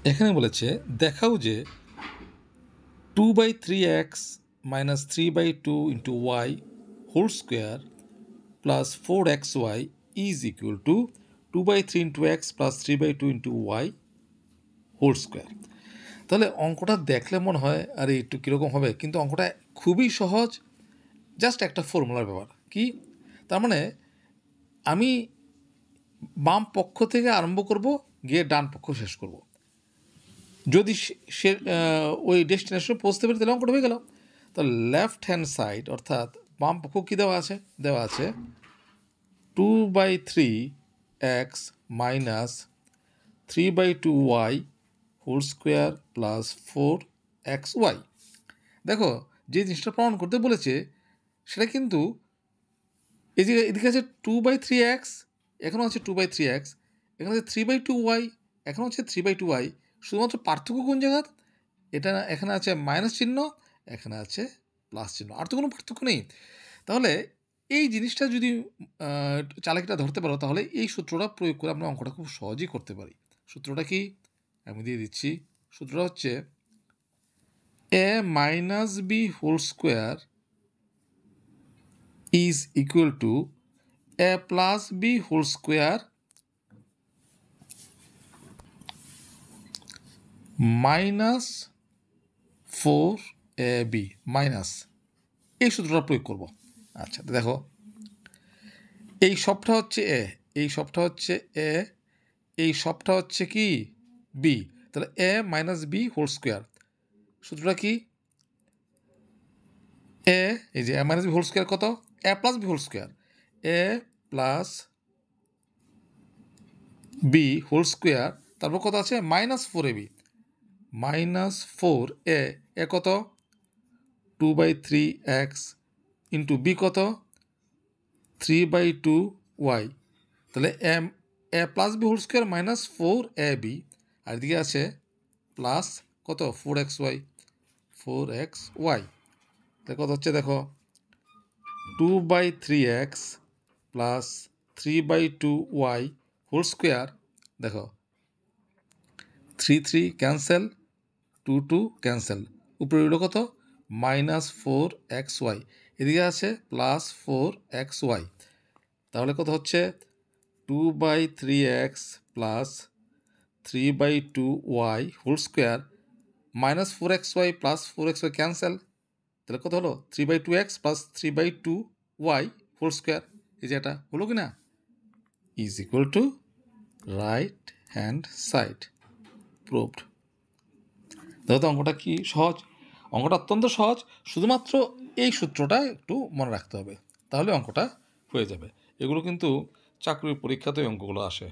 এখানে বলেছে দেখাও যে 2/3x minus 3/2 into y whole square plus 4xy is equal to 2/3 into x plus 3/2 into y whole square. তাহলে অঙ্কটা দেখলে মনে হয় আরে একটু কীরকম হবে, কিন্তু অঙ্কটা খুবই সহজ, জাস্ট একটা ফর্মুলার ব্যাপার। কি তার মানে আমি বাম পক্ষ থেকে আরম্ভ করব, গিয়ে ডান পক্ষ শেষ করব। যদি সে ওই ডেস্টিনেশনে পৌঁছতে পারি তাহলে অঙ্কটা হয়ে গেল। তাহলে লেফট হ্যান্ড সাইড অর্থাৎ বাম পক্ষ কী দেওয়া আছে 2/3x minus 3/2y whole square plus 4xy। দেখো যে জিনিসটা প্রমাণ করতে বলেছে সেটা কিন্তু এই যে এদিকে আছে 2/3x, এখানেও আছে 2/3x, এখানে আছে 3/2y, এখানেও আছে 3/2y। শুধুমাত্র পার্থক্য কোন জায়গা? এটা এখানে আছে মাইনাস চিহ্ন, এখানে আছে প্লাস চিহ্ন, আর তো কোনো পার্থক্য নেই। তাহলে এই জিনিসটা যদি চালাকিটা ধরতে পারো তাহলে এই সূত্রটা প্রয়োগ করে আমরা অঙ্কটা খুব সহজেই করতে পারি। সূত্রটা কি আমি দিয়ে দিচ্ছি। সূত্রটা হচ্ছে a minus B whole square is equal to a plus B whole square minus 4ab minus, এই সূত্রটা প্রয়োগ করব। আচ্ছা দেখো এই সবটা হচ্ছে এ, এই সবটা হচ্ছে এ, এই সবটা হচ্ছে কি বি, তাহলে এ মাইনাস বি হোল স্কোয়ার। সূত্রটা কি এ, এই যে এ মাইনাস বি হোল স্কোয়ার কত, এ প্লাস বি হোল স্কোয়ার, এ প্লাস বি হোল স্কোয়ার, তারপর কত আছে মাইনাস 4ab, মাইনাস 4a, এ কত 2/3x ইন্টু বি কত 3/2y, তাহলে a plus B whole square minus 4ab, আর এদিকে আছে প্লাস কত 4xy, 4xy, তাহলে কত হচ্ছে দেখো 2/3x plus 3/2y whole square, দেখো 3 ক্যান্সেল, 2 ক্যান্সেল, উপরে রইল কত মাইনাস 4xy, এদিকে আছে প্লাস 4xy, তাহলে কত হচ্ছে 2/3x plus 3/2y whole square minus 4xy plus 4xy cancel, তাহলে কত হলো 3/2x plus 3/2y whole square, এই যে এটা হলো কি না, is equal two right hand side proved. দেখো তো অঙ্কটা কি সহজ, অঙ্কটা অত্যন্ত সহজ, শুধুমাত্র এই সূত্রটা একটু মনে রাখতে হবে, তাহলে অঙ্কটা হয়ে যাবে। এগুলো কিন্তু চাকরির পরীক্ষাতে অঙ্কগুলো আসে।